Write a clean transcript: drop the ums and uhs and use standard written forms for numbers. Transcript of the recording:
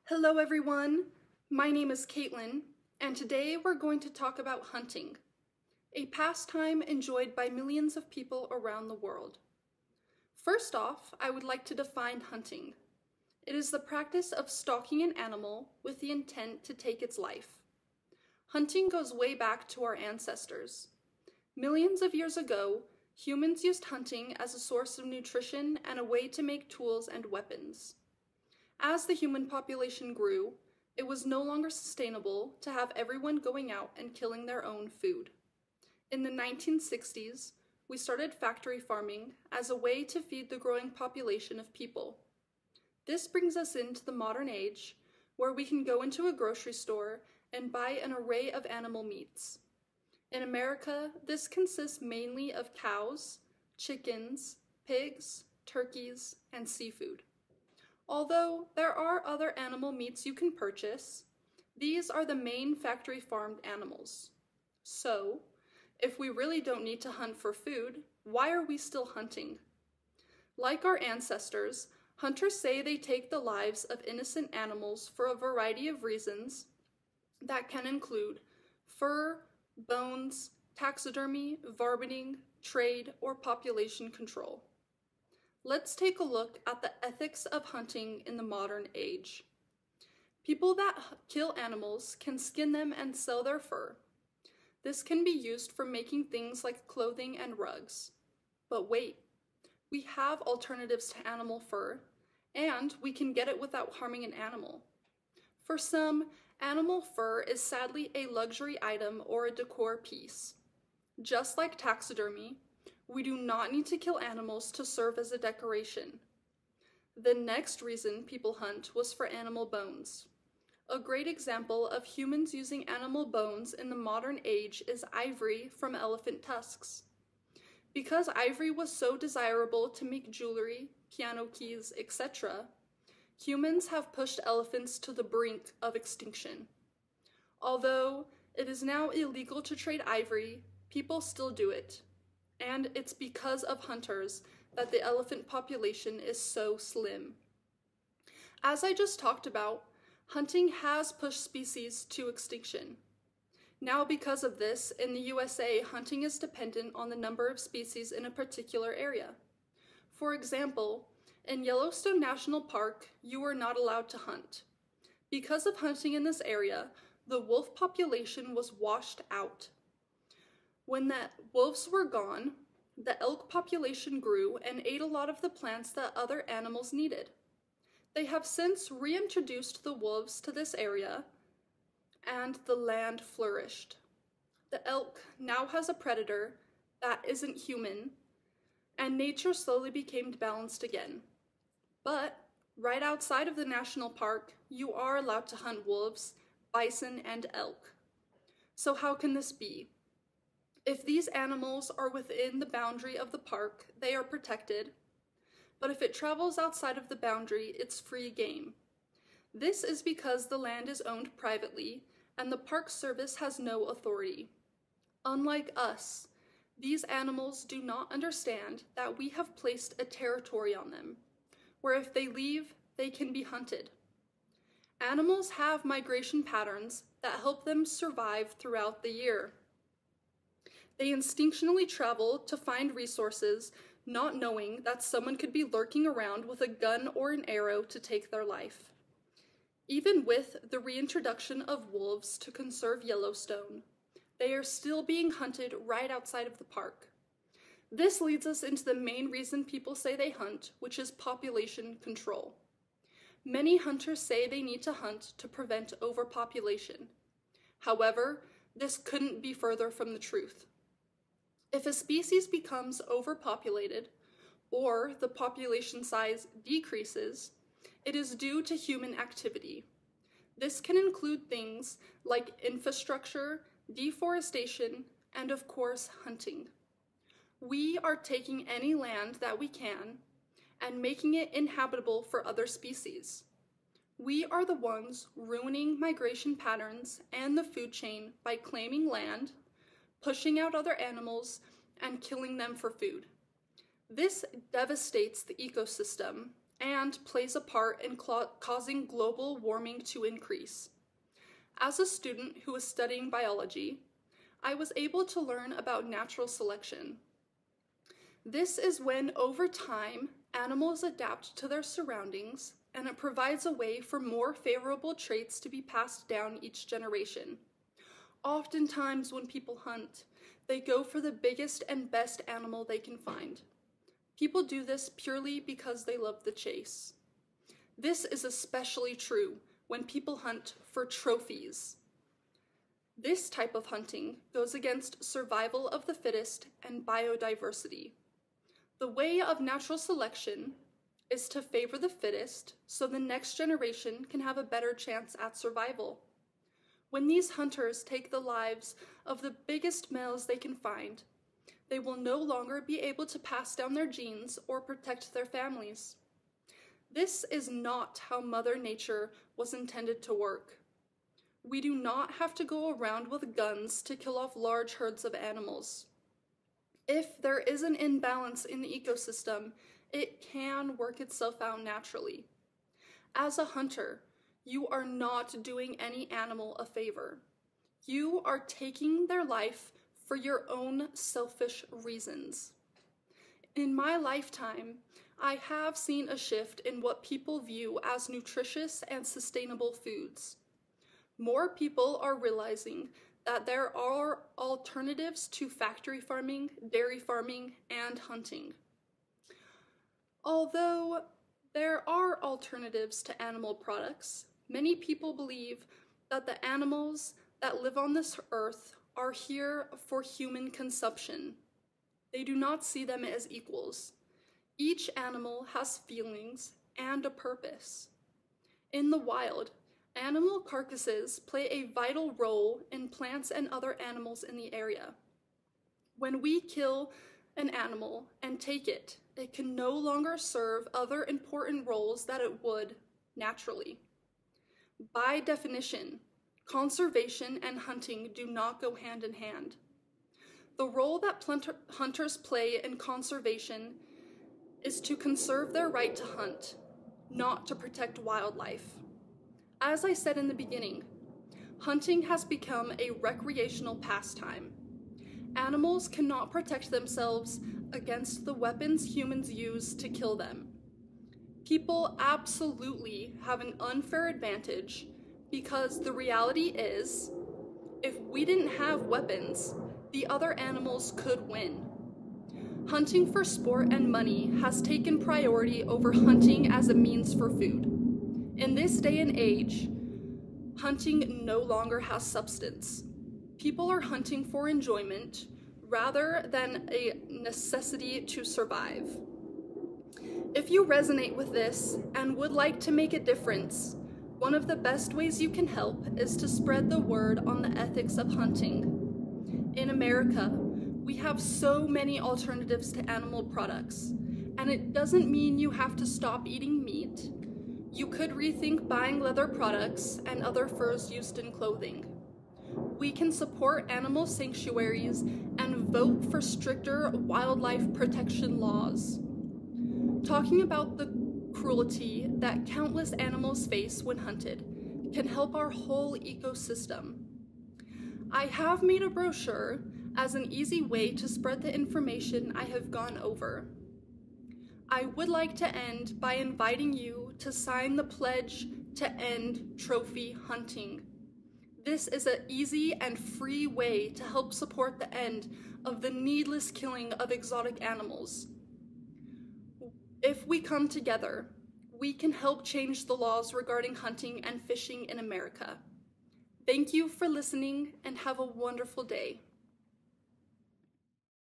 Hello everyone, my name is Caitlin, and today we're going to talk about hunting, a pastime enjoyed by millions of people around the world. First off, I would like to define hunting. It is the practice of stalking an animal with the intent to take its life. Hunting goes way back to our ancestors. Millions of years ago, humans used hunting as a source of nutrition and a way to make tools and weapons. As the human population grew, it was no longer sustainable to have everyone going out and killing their own food. In the 1960s, we started factory farming as a way to feed the growing population of people. This brings us into the modern age, where we can go into a grocery store and buy an array of animal meats. In America, this consists mainly of cows, chickens, pigs, turkeys, and seafood. Although there are other animal meats you can purchase, these are the main factory farmed animals. So, if we really don't need to hunt for food, why are we still hunting? Like our ancestors, hunters say they take the lives of innocent animals for a variety of reasons that can include fur, bones, taxidermy, varminting, trade, or population control. Let's take a look at the ethics of hunting in the modern age. People that kill animals can skin them and sell their fur. This can be used for making things like clothing and rugs. But wait, we have alternatives to animal fur, and we can get it without harming an animal. For some, animal fur is sadly a luxury item or a decor piece. Just like taxidermy, we do not need to kill animals to serve as a decoration. The next reason people hunt was for animal bones. A great example of humans using animal bones in the modern age is ivory from elephant tusks. Because ivory was so desirable to make jewelry, piano keys, etc., humans have pushed elephants to the brink of extinction. Although it is now illegal to trade ivory, people still do it. And it's because of hunters that the elephant population is so slim. As I just talked about, hunting has pushed species to extinction. Now, because of this, in the USA, hunting is dependent on the number of species in a particular area. For example, in Yellowstone National Park, you are not allowed to hunt. Because of hunting in this area, the wolf population was washed out. When the wolves were gone, the elk population grew and ate a lot of the plants that other animals needed. They have since reintroduced the wolves to this area, and the land flourished. The elk now has a predator that isn't human, and nature slowly became balanced again. But right outside of the national park, you are allowed to hunt wolves, bison, and elk. So how can this be? If these animals are within the boundary of the park, they are protected, but if it travels outside of the boundary, it's free game. This is because the land is owned privately, and the Park Service has no authority. Unlike us, these animals do not understand that we have placed a territory on them, where if they leave, they can be hunted. Animals have migration patterns that help them survive throughout the year. They instinctually travel to find resources, not knowing that someone could be lurking around with a gun or an arrow to take their life. Even with the reintroduction of wolves to conserve Yellowstone, they are still being hunted right outside of the park. This leads us into the main reason people say they hunt, which is population control. Many hunters say they need to hunt to prevent overpopulation. However, this couldn't be further from the truth. If a species becomes overpopulated, or the population size decreases, it is due to human activity. This can include things like infrastructure, deforestation, and of course, hunting. We are taking any land that we can and making it inhabitable for other species. We are the ones ruining migration patterns and the food chain by claiming land, pushing out other animals, and killing them for food. This devastates the ecosystem and plays a part in causing global warming to increase. As a student who was studying biology, I was able to learn about natural selection. This is when, over time, animals adapt to their surroundings, and it provides a way for more favorable traits to be passed down each generation. Oftentimes, when people hunt, they go for the biggest and best animal they can find. People do this purely because they love the chase. This is especially true when people hunt for trophies. This type of hunting goes against survival of the fittest and biodiversity. The way of natural selection is to favor the fittest so the next generation can have a better chance at survival. When these hunters take the lives of the biggest males they can find, they will no longer be able to pass down their genes or protect their families. This is not how Mother Nature was intended to work. We do not have to go around with guns to kill off large herds of animals. If there is an imbalance in the ecosystem, it can work itself out naturally. As a hunter, you are not doing any animal a favor. You are taking their life for your own selfish reasons. In my lifetime, I have seen a shift in what people view as nutritious and sustainable foods. More people are realizing that there are alternatives to factory farming, dairy farming, and hunting. Although there are alternatives to animal products, many people believe that the animals that live on this earth are here for human consumption. They do not see them as equals. Each animal has feelings and a purpose. In the wild, animal carcasses play a vital role in plants and other animals in the area. When we kill an animal and take it, it can no longer serve other important roles that it would naturally. By definition, conservation and hunting do not go hand in hand. The role that hunters play in conservation is to conserve their right to hunt, not to protect wildlife. As I said in the beginning, hunting has become a recreational pastime. Animals cannot protect themselves against the weapons humans use to kill them. People absolutely have an unfair advantage because the reality is, if we didn't have weapons, the other animals could win. Hunting for sport and money has taken priority over hunting as a means for food. In this day and age, hunting no longer has substance. People are hunting for enjoyment rather than a necessity to survive. If you resonate with this and would like to make a difference, one of the best ways you can help is to spread the word on the ethics of hunting. In America, we have so many alternatives to animal products, and it doesn't mean you have to stop eating meat. You could rethink buying leather products and other furs used in clothing. We can support animal sanctuaries and vote for stricter wildlife protection laws. Talking about the cruelty that countless animals face when hunted can help our whole ecosystem. I have made a brochure as an easy way to spread the information I have gone over. I would like to end by inviting you to sign the pledge to end trophy hunting. This is an easy and free way to help support the end of the needless killing of exotic animals. If we come together, we can help change the laws regarding hunting and fishing in America. Thank you for listening and have a wonderful day.